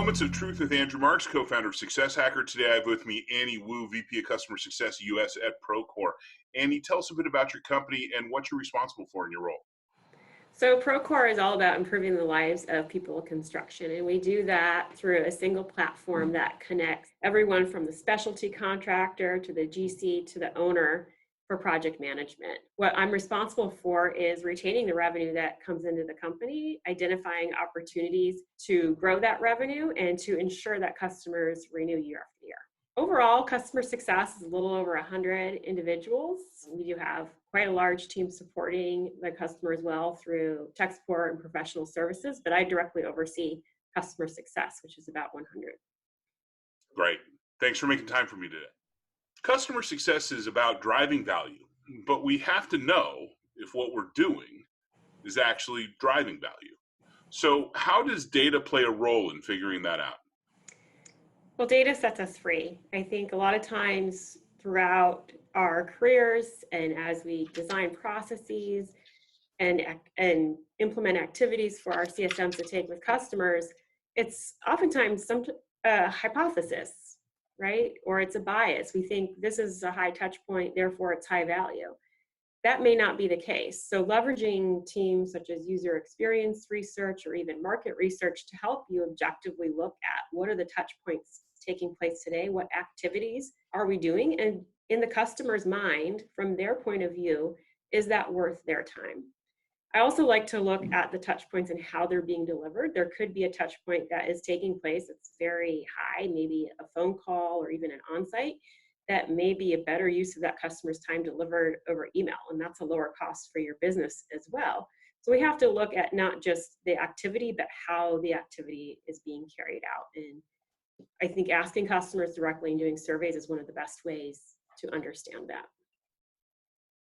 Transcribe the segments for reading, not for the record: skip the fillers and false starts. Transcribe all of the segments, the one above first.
Moments of Truth with Andrew Marks, co-founder of Success Hacker. Today I have with me Annie Wu, VP of Customer Success US at Procore. Annie, tell us a bit about your company and what you're responsible for in your role. So Procore is all about improving the lives of people in construction, and we do that through a single platform that connects everyone from the specialty contractor to the GC to the owner for project management. What I'm responsible for is retaining the revenue that comes into the company, identifying opportunities to grow that revenue, and to ensure that customers renew year after year. Overall, customer success is a little over 100 individuals. We do have quite a large team supporting the customer as well through tech support and professional services, but I directly oversee customer success, which is about 100. Great. Thanks for making time for me today. Customer success is about driving value, but we have to know if what we're doing is actually driving value. So how does data play a role in figuring that out? Well, data sets us free. I think a lot of times throughout our careers and as we design processes and implement activities for our CSMs to take with customers, it's oftentimes some hypothesis, right? Or it's a bias. We think this is a high touch point, therefore it's high value. That may not be the case. So leveraging teams such as user experience research or even market research to help you objectively look at what are the touch points taking place today, what activities are we doing, and in the customer's mind, from their point of view, is that worth their time? I also like to look at the touch points and how they're being delivered. There could be a touch point that is taking place that's very high, maybe a phone call or even an on-site, that may be a better use of that customer's time delivered over email, and that's a lower cost for your business as well. So we have to look at not just the activity, but how the activity is being carried out. And I think asking customers directly and doing surveys is one of the best ways to understand that.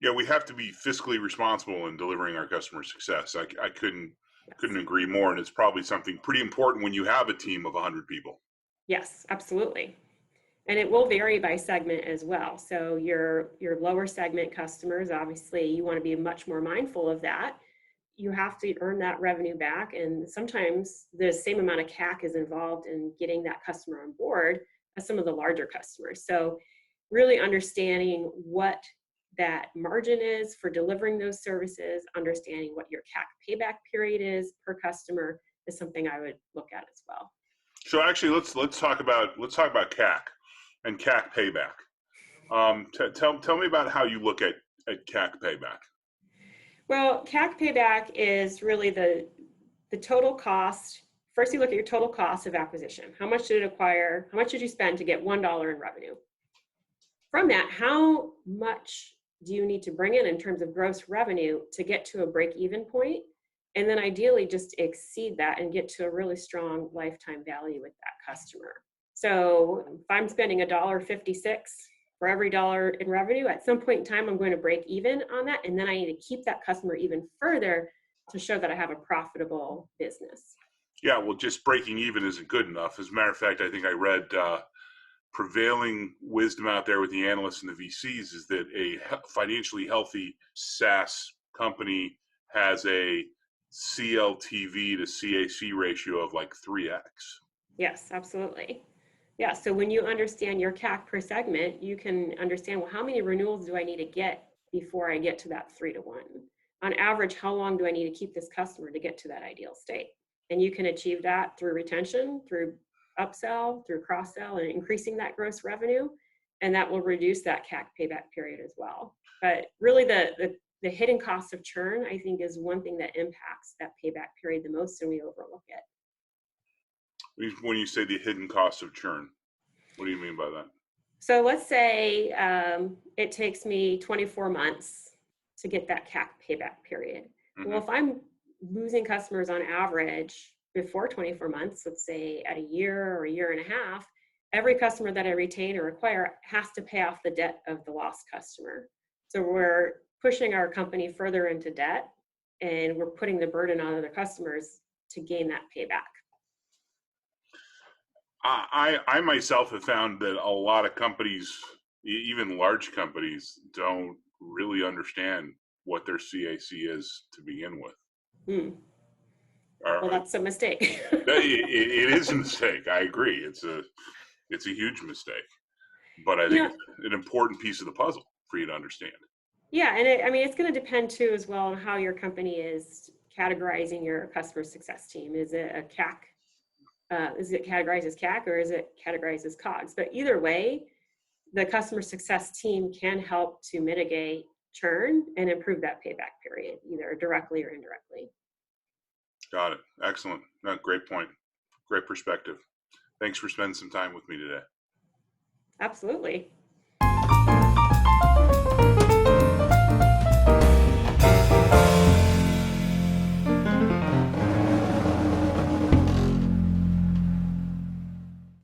Yeah, we have to be fiscally responsible in delivering our customer success. I couldn't agree more, and it's probably something pretty important when you have a team of 100 people. Yes, absolutely. And it will vary by segment as well. So your lower segment customers, obviously, you want to be much more mindful of that. You have to earn that revenue back, and sometimes the same amount of CAC is involved in getting that customer on board as some of the larger customers. So really understanding what that margin is for delivering those services, understanding what your CAC payback period is per customer is something I would look at as well. So actually, let's talk about CAC and CAC payback. Tell me about how you look at CAC payback. Well, CAC payback is really the total cost. First, you look at your total cost of acquisition. How much did it acquire? How much did you spend to get $1 in revenue? From that, how much do you need to bring in terms of gross revenue to get to a break-even point? And then ideally just exceed that and get to a really strong lifetime value with that customer. So if I'm spending $1.56 for every dollar in revenue, at some point in time, I'm going to break even on that. And then I need to keep that customer even further to show that I have a profitable business. Yeah, well, just breaking even isn't good enough. As a matter of fact, I think I read prevailing wisdom out there with the analysts and the VCs is that a financially healthy SaaS company has a CLTV to CAC ratio of like 3x. Yes, absolutely. Yeah, so when you understand your CAC per segment, you can understand, well, how many renewals do I need to get before I get to that 3-to-1? On average, how long do I need to keep this customer to get to that ideal state? And you can achieve that through retention, through upsell, through cross-sell, and increasing that gross revenue, and that will reduce that CAC payback period as well. But really the hidden cost of churn, I think, is one thing that impacts that payback period the most, and we overlook it. When you say the hidden cost of churn, what do you mean by that? So let's say it takes me 24 months to get that CAC payback period. Mm-hmm. Well, if I'm losing customers on average before 24 months, let's say at a year or a year and a half, every customer that I retain or acquire has to pay off the debt of the lost customer. So we're pushing our company further into debt, and we're putting the burden on other customers to gain that payback. I myself have found that a lot of companies, even large companies, don't really understand what their CAC is to begin with. Well, that's a mistake. It is a mistake. I agree. It's a huge mistake, but I You think know, it's an important piece of the puzzle for you to understand. yeah, and I mean, it's going to depend too as well on how your company is categorizing your customer success team. Is it a CAC? Is it categorized as CAC or is it categorized as COGS? But either way, the customer success team can help to mitigate churn and improve that payback period, either directly or indirectly. Got it. Excellent. No, great point. Great perspective. Thanks for spending some time with me today. Absolutely.